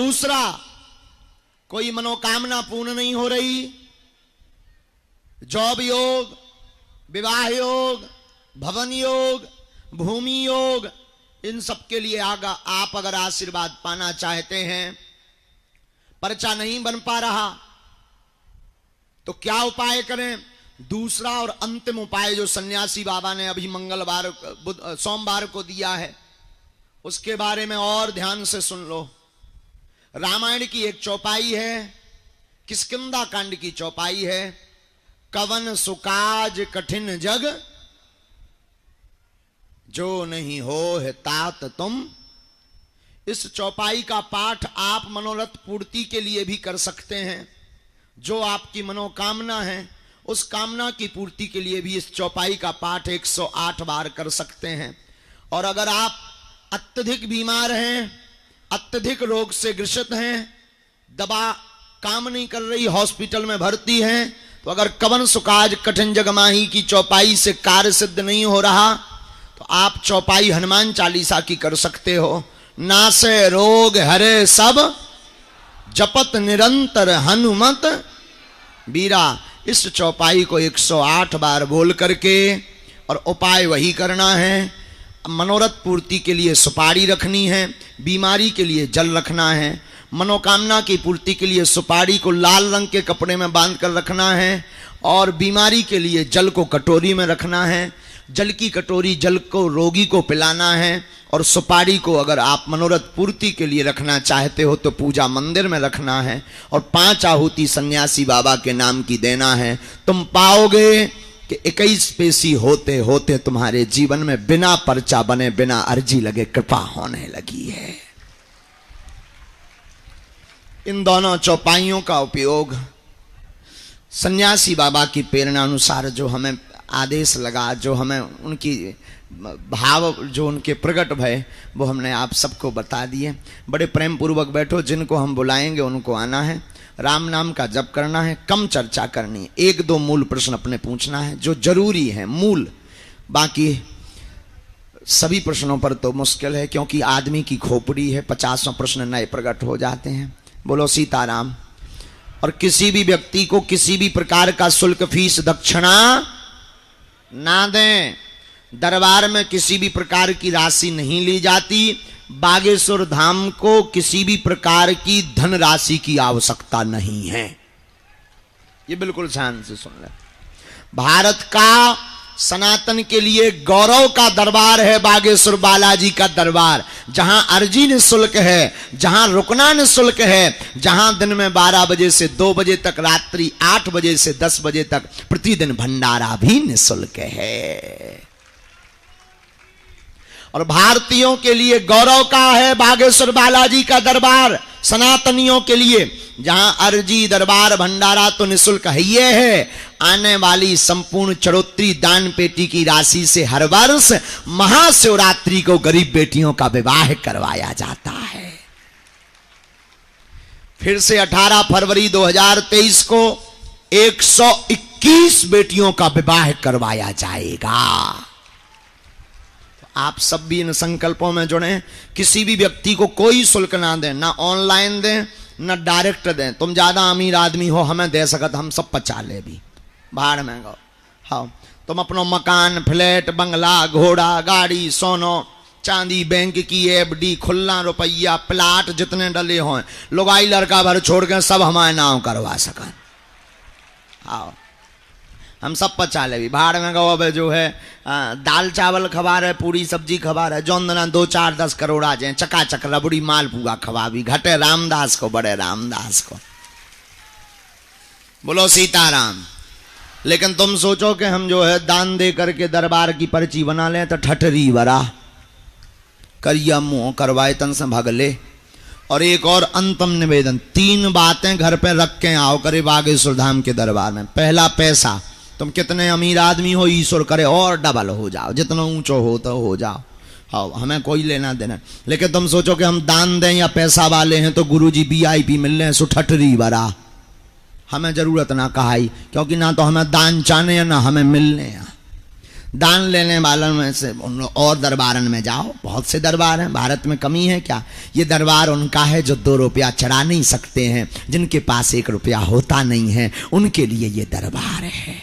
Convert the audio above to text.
दूसरा, कोई मनोकामना पूर्ण नहीं हो रही, जॉब योग, विवाह योग, भवन योग, भूमि योग, इन सब के लिए आप अगर आशीर्वाद पाना चाहते हैं, पर्चा नहीं बन पा रहा, तो क्या उपाय करें? दूसरा और अंतिम उपाय जो सन्यासी बाबा ने अभी सोमवार को दिया है, उसके बारे में और ध्यान से सुन लो। रामायण की एक चौपाई है, किष्किंधा कांड की चौपाई है, कवन सुकाज कठिन जग जो नहीं हो है तात तुम। इस चौपाई का पाठ आप मनोरथ पूर्ति के लिए भी कर सकते हैं। जो आपकी मनोकामना है, उस कामना की पूर्ति के लिए भी इस चौपाई का पाठ 108 बार कर सकते हैं। और अगर आप अत्यधिक बीमार हैं, अत्यधिक रोग से ग्रसित हैं, दवा काम नहीं कर रही, हॉस्पिटल में भर्ती हैं, तो अगर कवन सुकाज कठिन जग माही की चौपाई से कार्य सिद्ध नहीं हो रहा, तो आप चौपाई हनुमान चालीसा की कर सकते हो। नासे रोग हरे सब जपत निरंतर हनुमत बीरा। इस चौपाई को 108 बार बोल करके, और उपाय वही करना है। मनोरथ पूर्ति के लिए सुपारी रखनी है, बीमारी के लिए जल रखना है, मनोकामना की पूर्ति के लिए सुपारी को लाल रंग के कपड़े में बांध कर रखना है, और बीमारी के लिए जल को कटोरी में रखना है। जल की कटोरी जल को रोगी को पिलाना है, और सुपारी को अगर आप मनोरथ पूर्ति के लिए रखना चाहते हो तो पूजा मंदिर में रखना है, और 5 आहुति सन्यासी बाबा के नाम की देना है। तुम पाओगे कि 21 पेशी होते होते तुम्हारे जीवन में बिना पर्चा बने, बिना अर्जी लगे कृपा होने लगी है। इन दोनों चौपाइयों का उपयोग सन्यासी बाबा की प्रेरणा अनुसार जो हमें आदेश लगा, जो हमें उनकी भाव जो उनके प्रकट भय, वो हमने आप सबको बता दिए। बड़े प्रेम पूर्वक बैठो, जिनको हम बुलाएंगे उनको आना है, राम नाम का जप करना है, कम चर्चा करनी है, 1-2 मूल प्रश्न अपने पूछना है जो जरूरी है, मूल। बाकी सभी प्रश्नों पर तो मुश्किल है, क्योंकि आदमी की खोपड़ी है, 50 प्रश्न नए प्रकट हो जाते हैं। बोलो सीताराम। और किसी भी व्यक्ति को किसी भी प्रकार का शुल्क, फीस, दक्षिणा ना दें। दरबार में किसी भी प्रकार की राशि नहीं ली जाती। बागेश्वर धाम को किसी भी प्रकार की धन राशि की आवश्यकता नहीं है। ये बिल्कुल ध्यान से सुन ले। भारत का सनातन के लिए गौरव का दरबार है बागेश्वर बालाजी का दरबार, जहां अर्जी निःशुल्क है, जहां रुकना निःशुल्क है, जहां दिन में 12 बजे से 2 बजे तक, रात्रि 8 बजे से 10 बजे तक प्रतिदिन भंडारा भी निःशुल्क है। और भारतीयों के लिए गौरव का है बागेश्वर बालाजी का दरबार, सनातनियों के लिए, जहां अर्जी, दरबार, भंडारा तो निःशुल्क है। ये है आने वाली संपूर्ण चरोत्री दान पेटी की राशि से हर वर्ष महाशिवरात्रि को गरीब बेटियों का विवाह करवाया जाता है। फिर से 18 फरवरी 2023 को 121 बेटियों का विवाह करवाया जाएगा। आप सब भी इन संकल्पों में जुड़े। किसी भी व्यक्ति को कोई शुल्क ना दें, ना ऑनलाइन दें, ना डायरेक्ट दें। तुम ज्यादा अमीर आदमी हो, हमें दे सकत, हम सब पचा ले भी, भाड़ में गो। हाँ, तुम अपनो मकान, फ्लैट, बंगला, घोड़ा, गाड़ी, सोनो चांदी, बैंक की एफडी, खुला रुपया, प्लाट जितने डले हों, लुगाई लड़का भर छोड़ के सब हमारे नाम करवा सकन। हाँ, हम सब पचा ले भी, भाड़ में गो। अब जो है दाल चावल खबा रहे, पूरी सब्जी खबा रहे, जौन दना 2, 4, 10 करोड़ आ जाए, चकाचक रबड़ी मालपुआ खवा भी, घटे रामदास को, बड़े रामदास को। बोलो सीताराम। लेकिन तुम सोचो कि हम जो है दान दे करके दरबार की पर्ची बना लें, तो ठठरी बरा करिया मुंह करवाए तन से भगले। और एक और अंतम निवेदन, 3 बातें घर पे रख के आओ करे बागेश्वर धाम के दरबार में। पहला, पैसा। तुम कितने अमीर आदमी हो, ईश्वर करे और डबल हो जाओ, जितना ऊंचो हो तो हो जाओ। हाँ, हमें कोई लेना देना। लेकिन तुम सोचो कि हम दान दें या पैसा वाले हैं तो गुरुजी VIP मिल रहे हैं, सो ठठरी बरा। हमें जरूरत ना कहाई, क्योंकि ना तो हमें दान चाहने हैं, ना हमें मिलने हैं। दान लेने वालों में से और दरबारन में जाओ, बहुत से दरबार हैं, भारत में कमी है क्या? ये दरबार उनका है जो 2 रुपया चढ़ा नहीं सकते हैं, जिनके पास 1 रुपया होता नहीं है, उनके लिए ये दरबार है।